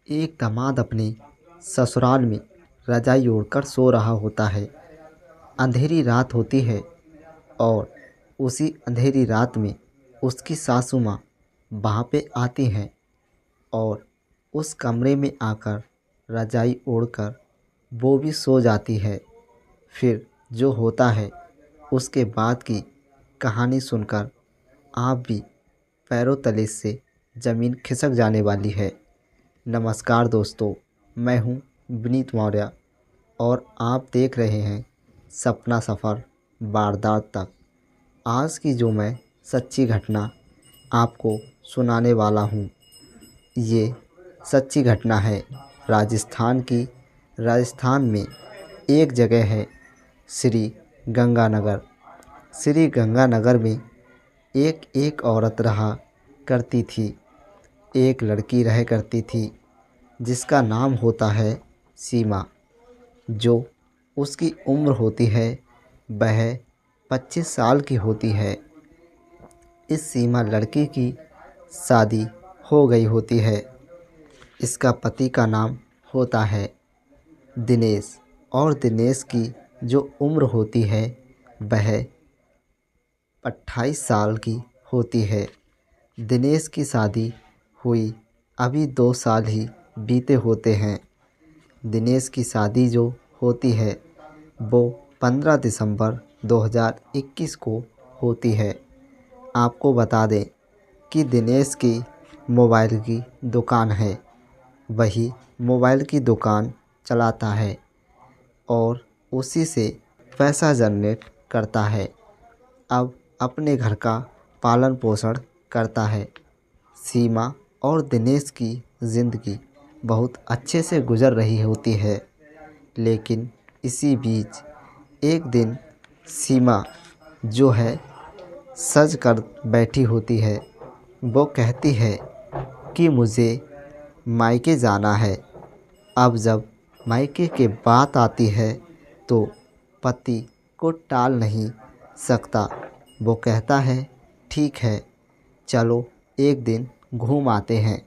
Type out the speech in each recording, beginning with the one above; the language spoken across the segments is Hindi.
एक दामाद अपने ससुराल में रजाई ओढ़कर सो रहा होता है। अंधेरी रात होती है और उसी अंधेरी रात में उसकी सासू माँ वहाँ पे आती हैं और उस कमरे में आकर रजाई ओढ़कर वो भी सो जाती है। फिर जो होता है उसके बाद की कहानी सुनकर आप भी पैरों तले से ज़मीन खिसक जाने वाली है। नमस्कार दोस्तों, मैं हूँ विनीत मौर्य और आप देख रहे हैं सपना सफ़र वारदात तक। आज की जो मैं सच्ची घटना आपको सुनाने वाला हूँ, ये सच्ची घटना है राजस्थान की। राजस्थान में एक जगह है श्री गंगानगर। श्री गंगानगर में एक औरत रहा करती थी। एक लड़की रह करती थी जिसका नाम होता है सीमा। जो उसकी उम्र होती है वह 25 साल की होती है। इस सीमा लड़की की शादी हो गई होती है। इसका पति का नाम होता है दिनेश और दिनेश की जो उम्र होती है वह 28 साल की होती है। दिनेश की शादी हुई अभी 2 साल ही बीते होते हैं। दिनेश की शादी जो होती है वो 15 दिसंबर 2021 को होती है। आपको बता दें कि दिनेश की मोबाइल की दुकान है। वही मोबाइल की दुकान चलाता है और उसी से पैसा जनरेट करता है। अब अपने घर का पालन पोषण करता है। सीमा और दिनेश की ज़िंदगी बहुत अच्छे से गुजर रही होती है। लेकिन इसी बीच एक दिन सीमा जो है सज कर बैठी होती है। वो कहती है कि मुझे मायके जाना है। अब जब मायके की बात आती है तो पति को टाल नहीं सकता। वो कहता है ठीक है, चलो एक दिन घूम आते हैं।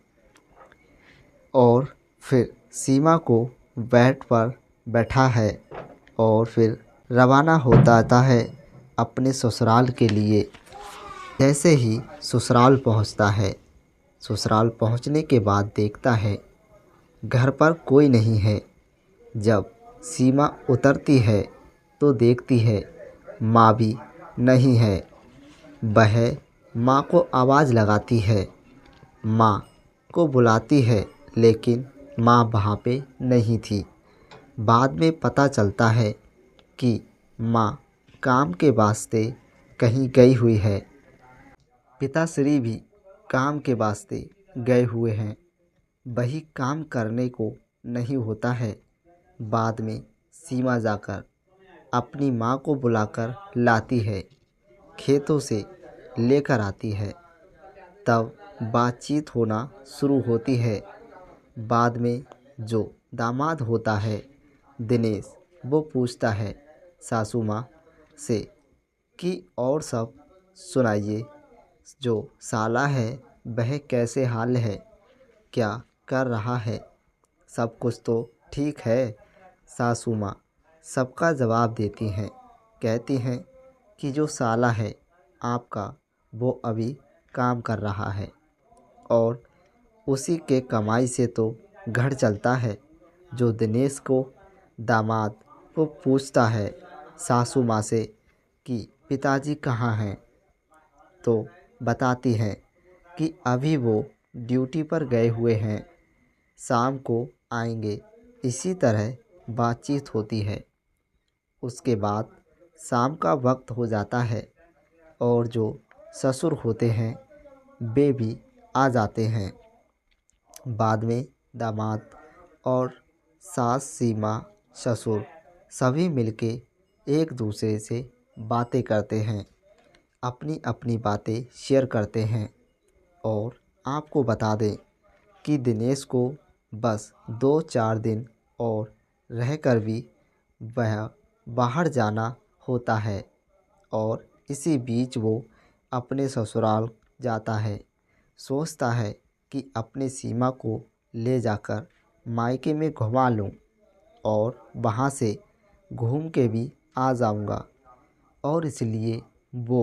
और फिर सीमा को बेड पर बैठा है और फिर रवाना हो जाता है अपने ससुराल के लिए। जैसे ही ससुराल पहुंचता है, ससुराल पहुंचने के बाद देखता है घर पर कोई नहीं है। जब सीमा उतरती है तो देखती है माँ भी नहीं है। वह माँ को आवाज़ लगाती है, माँ को बुलाती है, लेकिन माँ वहाँ पे नहीं थी। बाद में पता चलता है कि माँ काम के वास्ते कहीं गई हुई है। पिताश्री भी काम के वास्ते गए हुए हैं। वही काम करने को नहीं होता है। बाद में सीमा जाकर अपनी माँ को बुलाकर लाती है, खेतों से लेकर आती है। तब बातचीत होना शुरू होती है। बाद में जो दामाद होता है दिनेश, वो पूछता है सासू माँ से कि और सब सुनाइए, जो साला है वह कैसे हाल है, क्या कर रहा है, सब कुछ तो ठीक है। सासू माँ सबका जवाब देती हैं, कहती हैं कि जो साला है आपका वो अभी काम कर रहा है और उसी के कमाई से तो घर चलता है। जो दिनेश को दामाद वो पूछता है सासू माँ से कि पिताजी कहाँ हैं, तो बताती हैं कि अभी वो ड्यूटी पर गए हुए हैं, शाम को आएंगे। इसी तरह बातचीत होती है। उसके बाद शाम का वक्त हो जाता है और जो ससुर होते हैं वे भी आ जाते हैं। बाद में दामाद और सास, सीमा, ससुर सभी मिलके एक दूसरे से बातें करते हैं, अपनी अपनी बातें शेयर करते हैं। और आपको बता दें कि दिनेश को बस 2-4 दिन और रहकर भी वह बाहर जाना होता है और इसी बीच वो अपने ससुराल जाता है। सोचता है कि अपने सीमा को ले जाकर मायके में घुमा लूँ और वहाँ से घूम के भी आ जाऊँगा। और इसलिए वो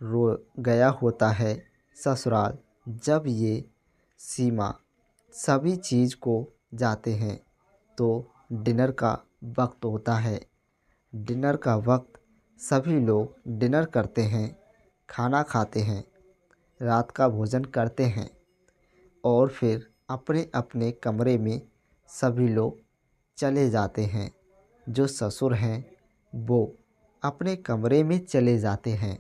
रो गया होता है ससुराल। जब ये सीमा सभी चीज़ को जाते हैं तो डिनर का वक्त होता है। डिनर का वक्त सभी लोग डिनर करते हैं, खाना खाते हैं, रात का भोजन करते हैं और फिर अपने अपने कमरे में सभी लोग चले जाते हैं। जो ससुर हैं वो अपने कमरे में चले जाते हैं।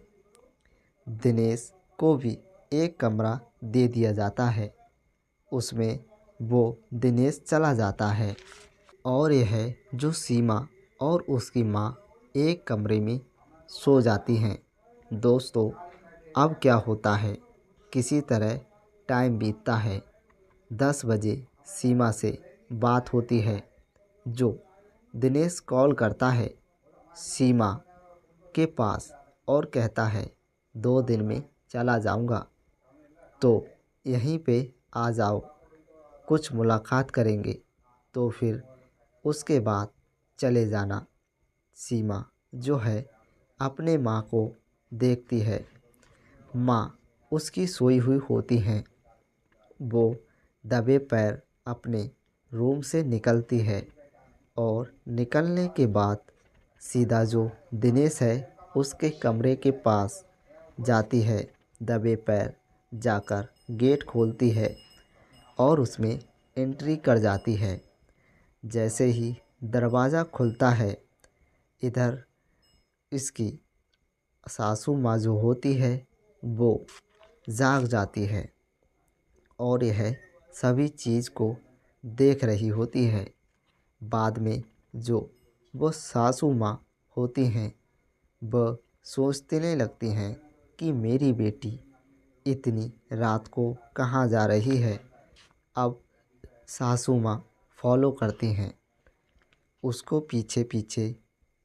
दिनेश को भी एक कमरा दे दिया जाता है, उसमें वो दिनेश चला जाता है और यह जो सीमा और उसकी माँ एक कमरे में सो जाती हैं। दोस्तों, अब क्या होता है, किसी तरह टाइम बीतता है। 10 बजे सीमा से बात होती है। जो दिनेश कॉल करता है सीमा के पास और कहता है 2 दिन में चला जाऊंगा, तो यहीं पे आ जाओ, कुछ मुलाकात करेंगे। तो फिर उसके बाद चले जाना। सीमा जो है अपने माँ को देखती है। माँ उसकी सोई हुई होती हैं। वो दबे पैर अपने रूम से निकलती है और निकलने के बाद सीधा जो दिनेश है उसके कमरे के पास जाती है। दबे पैर जाकर गेट खोलती है और उसमें एंट्री कर जाती है। जैसे ही दरवाज़ा खुलता है, इधर इसकी सासू माँ जो होती है वो जाग जाती है और यह सभी चीज़ को देख रही होती है। बाद में जो वो सासू माँ होती हैं वह सोचने लगती हैं कि मेरी बेटी इतनी रात को कहाँ जा रही है। अब सासू माँ फॉलो करती हैं उसको, पीछे पीछे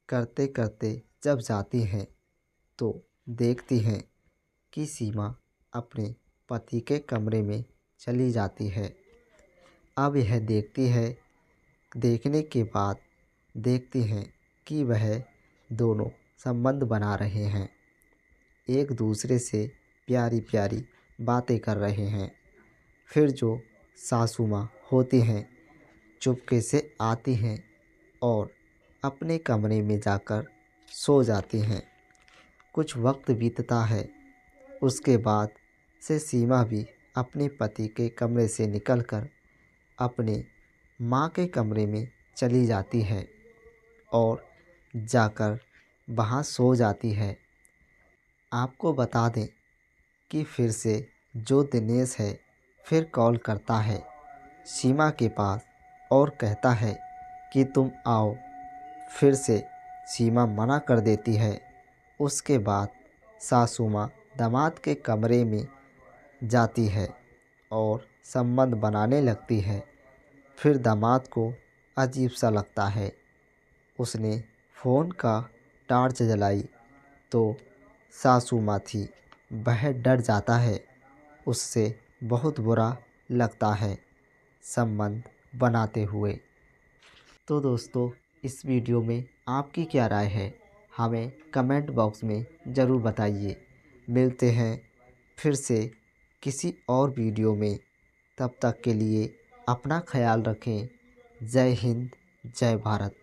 करते करते जब जाती हैं तो देखती हैं कि सीमा अपने पति के कमरे में चली जाती है। अब यह देखती है, देखने के बाद देखती हैं कि वह दोनों संबंध बना रहे हैं, एक दूसरे से प्यारी प्यारी बातें कर रहे हैं। फिर जो सासू माँ होती हैं चुपके से आती हैं और अपने कमरे में जाकर सो जाती हैं। कुछ वक्त बीतता है, उसके बाद से सीमा भी अपने पति के कमरे से निकलकर अपने माँ के कमरे में चली जाती है और जाकर वहाँ सो जाती है। आपको बता दें कि फिर से जो दिनेश है फिर कॉल करता है सीमा के पास और कहता है कि तुम आओ। फिर से सीमा मना कर देती है। उसके बाद सासू माँ दामाद के कमरे में जाती है और संबंध बनाने लगती है। फिर दामाद को अजीब सा लगता है। उसने फ़ोन का टार्च जलाई तो सासू माँ थी। वह डर जाता है, उससे बहुत बुरा लगता है संबंध बनाते हुए। तो दोस्तों, इस वीडियो में आपकी क्या राय है, हमें कमेंट बॉक्स में ज़रूर बताइए। मिलते हैं फिर से किसी और वीडियो में। तब तक के लिए अपना ख्याल रखें। जय हिंद, जय भारत।